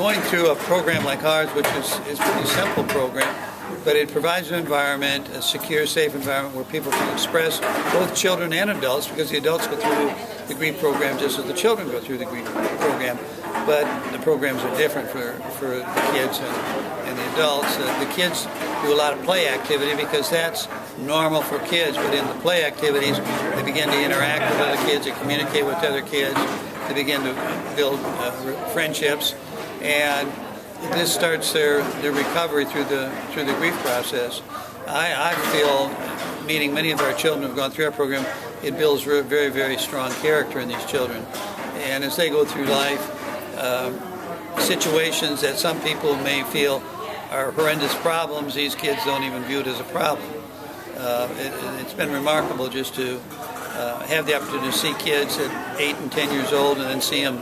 going through a program like ours, which is a pretty simple program, but it provides an environment, a secure, safe environment where people can express, both children and adults, because the adults go through the GRIEF program just as the children go through the GRIEF program, but the programs are different for the kids and the adults. The kids do a lot of play activity because that's normal for kids, but in the play activities, they begin to interact with other kids, they communicate with other kids, they begin to build friendships, and this starts their recovery through the grief process. I feel, meeting many of our children who have gone through our program, it builds very, very strong character in these children. And as they go through life, situations that some people may feel are horrendous problems, these kids don't even view it as a problem. It's been remarkable just to have the opportunity to see kids at 8 and 10 years old and then see them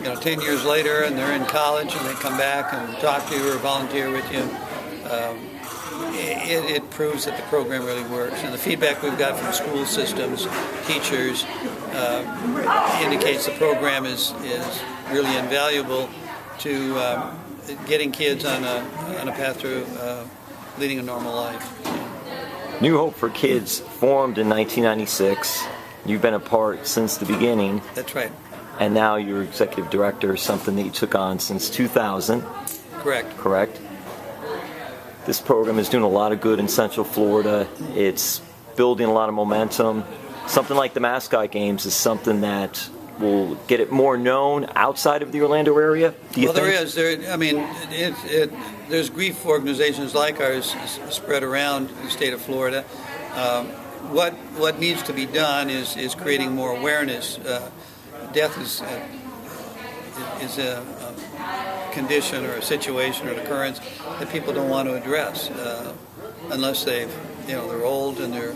10 years later and they're in college and they come back and talk to you or volunteer with you. It proves that the program really works. And the feedback we've got from school systems, teachers, indicates the program is really invaluable to getting kids on a path to leading a normal life. New Hope for Kids formed in 1996. You've been a part since the beginning. That's right. And now you're executive director, something that you took on since 2000. Correct. This program is doing a lot of good in Central Florida. It's building a lot of momentum. Something like the Mascot Games is something that will get it more known outside of the Orlando area, do you think? There is. There's grief organizations like ours spread around the state of Florida. What needs to be done is creating more awareness. Death is a condition or a situation or an occurrence that people don't want to address unless they're old and they're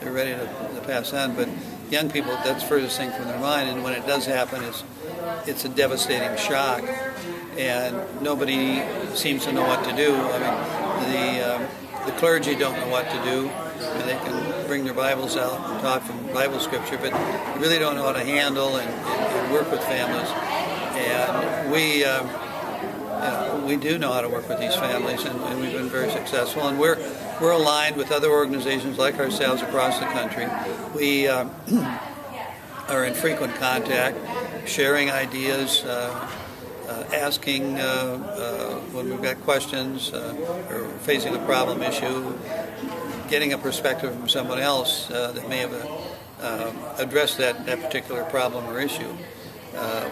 ready to pass on. But young people, that's the furthest thing from their mind, and when it does happen, it's a devastating shock, and nobody seems to know what to do. The clergy don't know what to do. They can bring their Bibles out and talk from Bible scripture, but they really don't know how to handle and work with families. And we do know how to work with these families, and we've been very successful. And we're aligned with other organizations like ourselves across the country. We are in frequent contact, sharing ideas, asking when we've got questions or facing a problem issue, getting a perspective from someone else that may have addressed that particular problem or issue.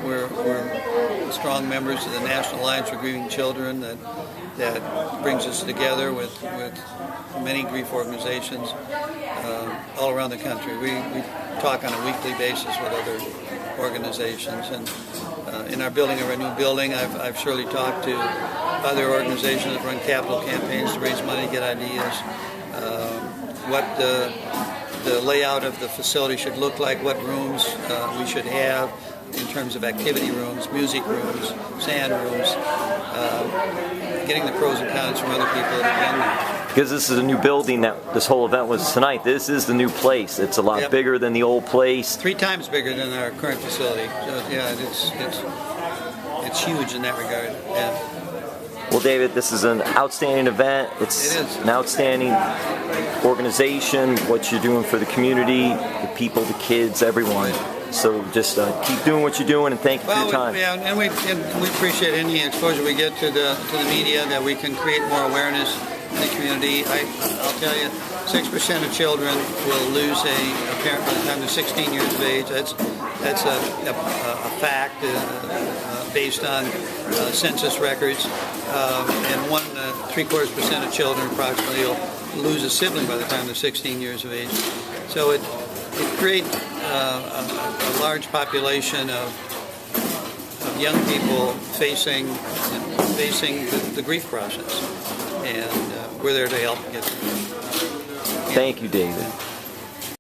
We're strong members of the National Alliance for Grieving Children that brings us together with many grief organizations all around the country. We talk on a weekly basis with other organizations, and in our building of our new building, I've surely talked to other organizations that run capital campaigns to raise money, get ideas, what the layout of the facility should look like, what rooms we should have in terms of activity rooms, music rooms, sand rooms, getting the pros and cons from other people that have been there. Because this is a new building that this whole event was tonight. This is the new place. It's a lot bigger than the old place. 3 times bigger than our current facility. So yeah, it's huge in that regard. Yeah. Well, David, this is an outstanding event. It is an outstanding organization. What you're doing for the community, the people, the kids, everyone. So just keep doing what you're doing, and thank you for your time. And we appreciate any exposure we get to the media, that we can create more awareness in the community. I'll tell you, 6% of children will lose a parent by the time they're 16 years of age. That's a fact based on census records. And 3/4% of children approximately will lose a sibling by the time they're 16 years of age. So it creates a large population of young people facing the grief process, and we're there to help get through it. Thank you, David.